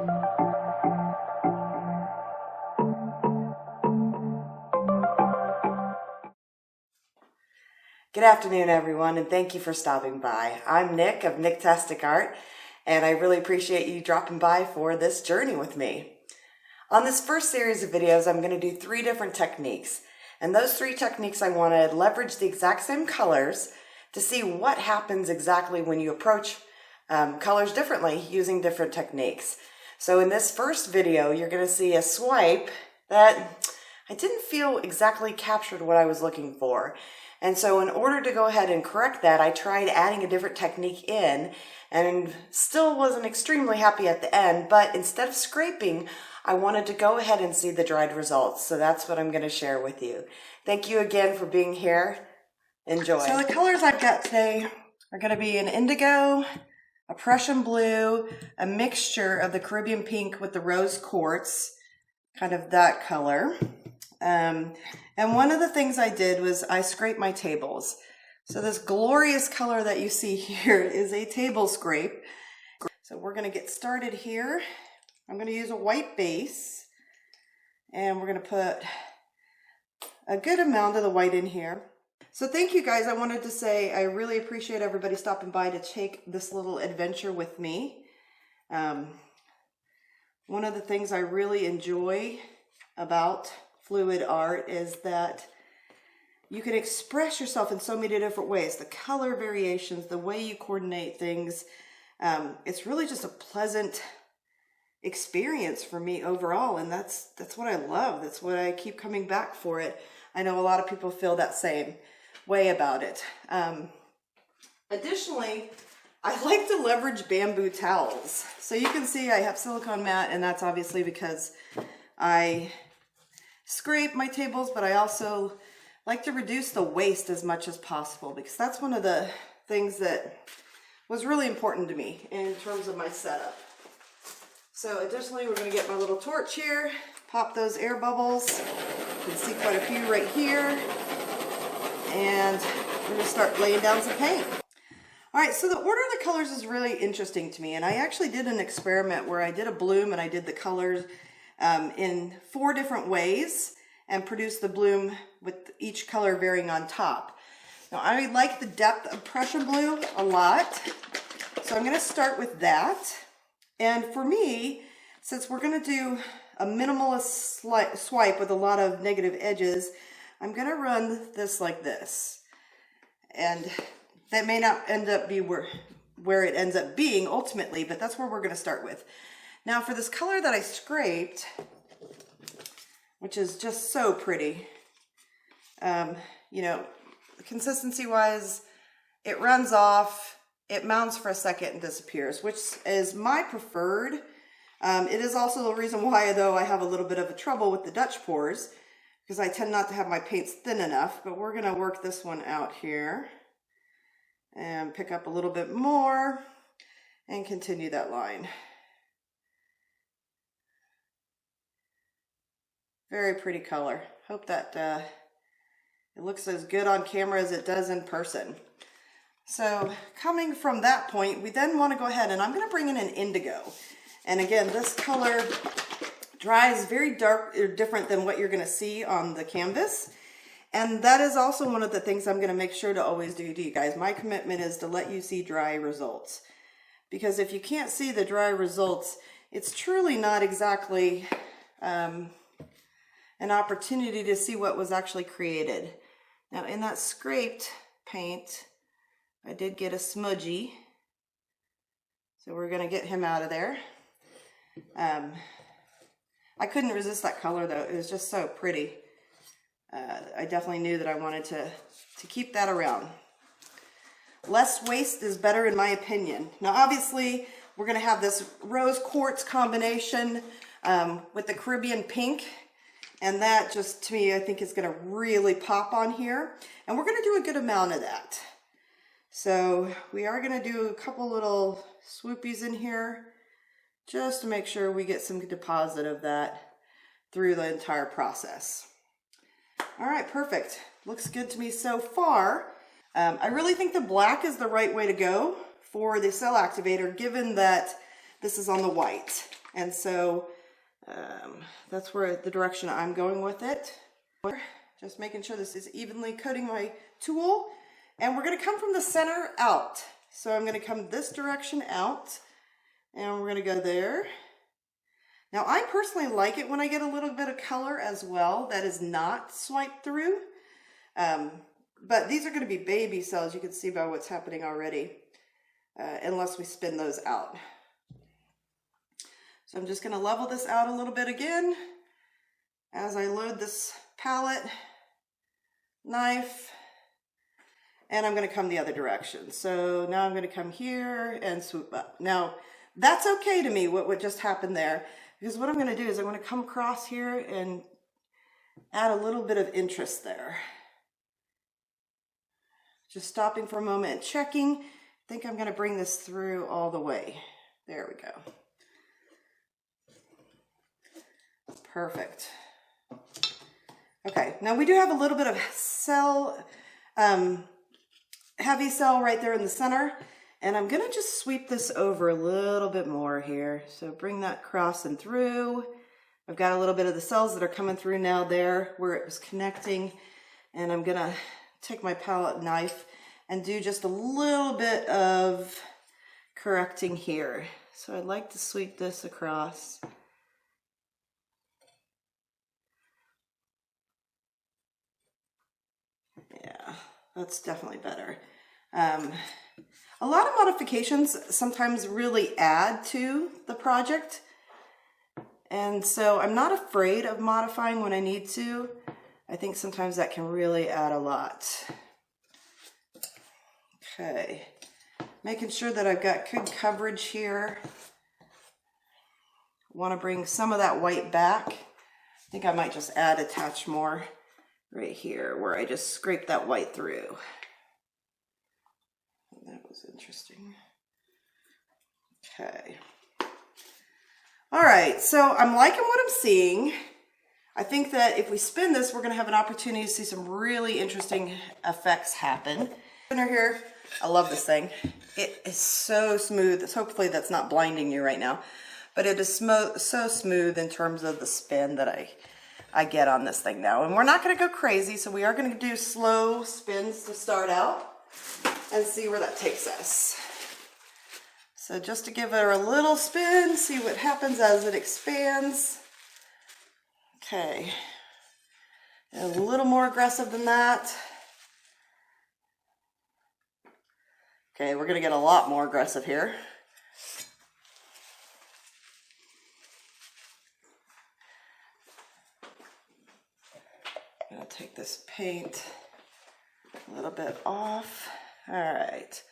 Good afternoon, everyone, and thank you for stopping by. I'm Nick of Nicktastic Art, and I really appreciate you dropping by for this journey with me. On this first series of videos, I'm going to do 3 different techniques, and those 3 techniques I want to leverage the exact same colors to see what happens exactly when you approach colors differently using different techniques. So in this first video, you're going to see a swipe that I didn't feel exactly captured what I was looking for. And so in order to go ahead and correct that, I tried adding a different technique in and still wasn't extremely happy at the end, but instead of scraping, I wanted to go ahead and see the dried results. So that's what I'm going to share with you. Thank you again for being here. Enjoy. So the colors I've got today are going to be an indigo, a Prussian blue, a mixture of the Caribbean pink with the rose quartz, kind of that color. And one of the things I did was I scraped my tables. So this glorious color that you see here is a table scrape. So we're going to get started here. I'm going to use a white base, and we're going to put a good amount of the white in here. So thank you guys. I wanted to say I really appreciate everybody stopping by to take this little adventure with me. One of the things I really enjoy about fluid art is that you can express yourself in so many different ways. The color variations, the way you coordinate things, it's really just a pleasant experience for me overall, and that's what I love. That's what I keep coming back for it. I know a lot of people feel that same way about it. Additionally, I like to leverage bamboo towels. So you can see I have silicone mat, and that's obviously because I scrape my tables, but I also like to reduce the waste as much as possible, because that's one of the things that was really important to me in terms of my setup. So additionally, we're going to get my little torch here, pop those air bubbles. You can see quite a few right here, and we're going to start laying down some paint. All right, so the order of the colors is really interesting to me, and I actually did an experiment where I did a bloom and I did the colors in 4 different ways and produced the bloom with each color varying on top. Now I like the depth of Prussian blue a lot, so I'm going to start with that. And for me, since we're going to do a minimalist swipe with a lot of negative edges, I'm going to run this like this. And that may not end up be where it ends up being ultimately, but that's where we're going to start with. Now for this color that I scraped, which is just so pretty, you know, consistency wise, it runs off, it mounts for a second and disappears, which is my preferred. It is also the reason why, though, I have a little bit of a trouble with the Dutch pours, because I tend not to have my paints thin enough, but we're going to work this one out here and pick up a little bit more and continue that line. Very pretty color. Hope that it looks as good on camera as it does in person. So coming from that point, we then want to go ahead and I'm going to bring in an indigo. And again, this color dries very dark or different than what you're going to see on the canvas. And that is also one of the things I'm going to make sure to always do to you guys. My commitment is to let you see dry results. Because if you can't see the dry results, it's truly not exactly an opportunity to see what was actually created. Now in that scraped paint, I did get a smudgy, so we're going to get him out of there. I couldn't resist that color though, it was just so pretty. I definitely knew that I wanted to keep that around. Less waste is better in my opinion. Now obviously we're going to have this rose quartz combination with the Caribbean pink. And that just, to me, I think is going to really pop on here. And we're going to do a good amount of that. So we are going to do a couple little swoopies in here just to make sure we get some deposit of that through the entire process. All right, perfect. Looks good to me so far. I really think the black is the right way to go for the cell activator, given that this is on the white. And so that's where the direction I'm going with it. Just making sure this is evenly coating my tool. And we're going to come from the center out. So I'm going to come this direction out, and we're going to go there. Now I personally like it when I get a little bit of color as well that is not swiped through. But these are going to be baby cells, you can see by what's happening already, unless we spin those out. So I'm just going to level this out a little bit again as I load this palette knife, and I'm going to come the other direction. So now I'm going to come here and swoop up. Now that's okay to me, what just happened there, because what I'm going to do is I'm going to come across here and add a little bit of interest there. Just stopping for a moment and checking. I think I'm going to bring this through all the way. There we go. Perfect. Okay, now we do have a little bit of cell, heavy cell right there in the center, and I'm going to just sweep this over a little bit more here. So bring that crossing through. I've got a little bit of the cells that are coming through now there where it was connecting, and I'm going to take my palette knife and do just a little bit of correcting here. So I'd like to sweep this across. Yeah, that's definitely better. A lot of modifications sometimes really add to the project, and so I'm not afraid of modifying when I need to. I think sometimes that can really add a lot. Okay, making sure that I've got good coverage here. Want to bring some of that white back. I think I might just add a touch more right here where I just scraped that white through. That was interesting. Okay. All right, so I'm liking what I'm seeing. I think that if we spin this, we're going to have an opportunity to see some really interesting effects happen. Spinner here, I love this thing. It is so smooth. Hopefully that's not blinding you right now, but it is so smooth in terms of the spin that I get on this thing now. And we're not going to go crazy, so we are going to do slow spins to start out and see where that takes us. So just to give her a little spin, see what happens as it expands. Okay, a little more aggressive than that. Okay, we're gonna get a lot more aggressive here. I'm gonna take this paint a little bit off. All right.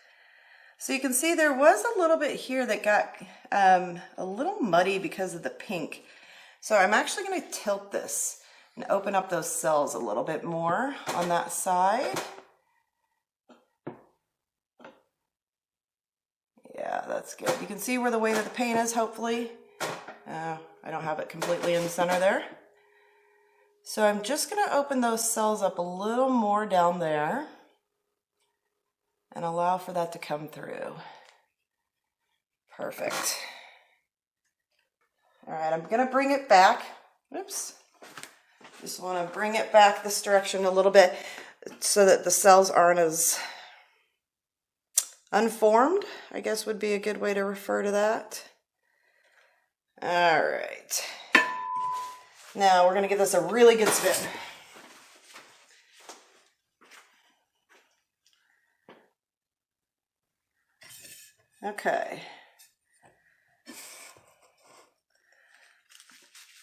So you can see there was a little bit here that got a little muddy because of the pink. So I'm actually going to tilt this and open up those cells a little bit more on that side. Yeah, that's good. You can see where the weight of the paint is, hopefully. I don't have it completely in the center there. So I'm just going to open those cells up a little more down there and allow for that to come through. Perfect. All right, I'm gonna bring it back. Oops. Just wanna bring it back this direction a little bit so that the cells aren't as unformed, I guess would be a good way to refer to that. All right. Now we're gonna give this a really good spin. Okay.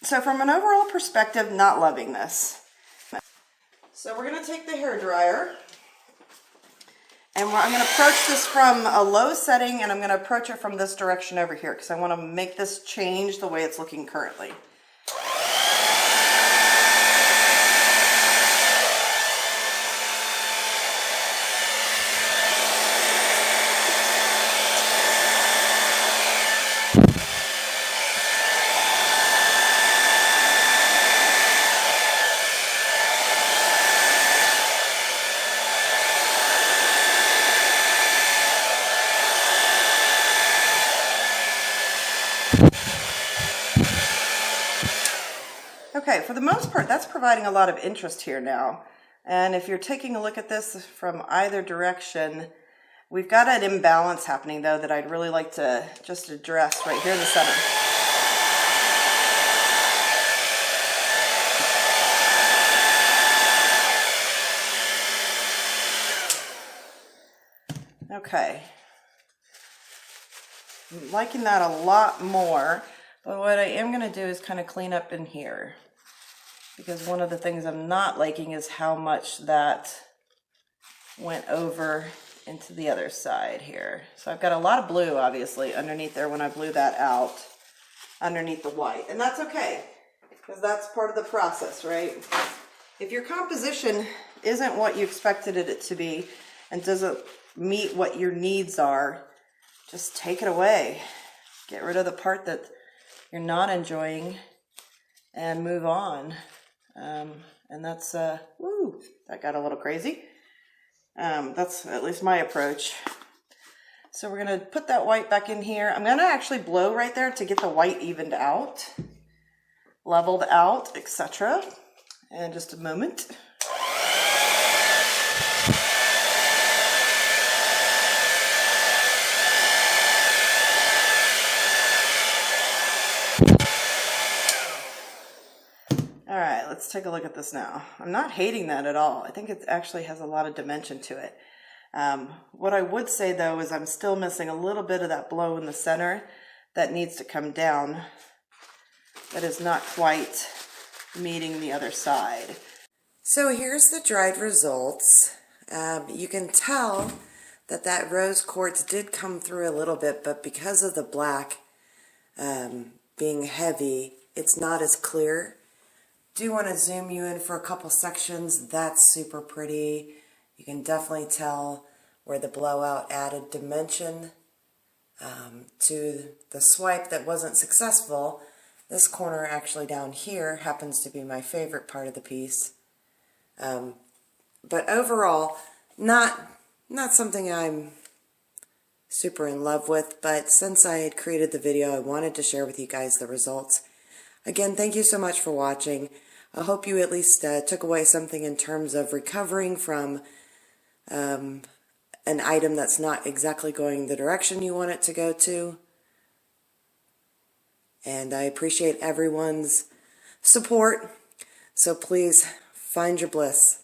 So from an overall perspective, not loving this. So we're going to take the hairdryer, and I'm going to approach this from a low setting, and I'm going to approach it from this direction over here because I want to make this change the way it's looking currently. Okay, for the most part, that's providing a lot of interest here now. And if you're taking a look at this from either direction, we've got an imbalance happening though that I'd really like to just address right here in the center. Okay, I'm liking that a lot more, but what I am going to do is kind of clean up in here, because one of the things I'm not liking is how much that went over into the other side here. So I've got a lot of blue obviously underneath there when I blew that out underneath the white, and that's okay because that's part of the process, right? If your composition isn't what you expected it to be and doesn't meet what your needs are, just take it away. Get rid of the part that you're not enjoying and move on. And that's, woo, that got a little crazy. That's at least my approach. So we're gonna put that white back in here. I'm gonna actually blow right there to get the white evened out, leveled out, etc. In just a moment. All right, let's take a look at this now. I'm not hating that at all. I think it actually has a lot of dimension to it. What I would say though is I'm still missing a little bit of that blow in the center that needs to come down. That is not quite meeting the other side. So here's the dried results. You can tell that that rose quartz did come through a little bit, but because of the black being heavy, it's not as clear. Do want to zoom you in for a couple sections. That's super pretty. You can definitely tell where the blowout added dimension to the swipe that wasn't successful. This corner actually down here happens to be my favorite part of the piece. But overall, not something I'm super in love with, but since I had created the video, I wanted to share with you guys the results. Again, thank you so much for watching. I hope you at least took away something in terms of recovering from an item that's not exactly going the direction you want it to go to. And I appreciate everyone's support, so please find your bliss.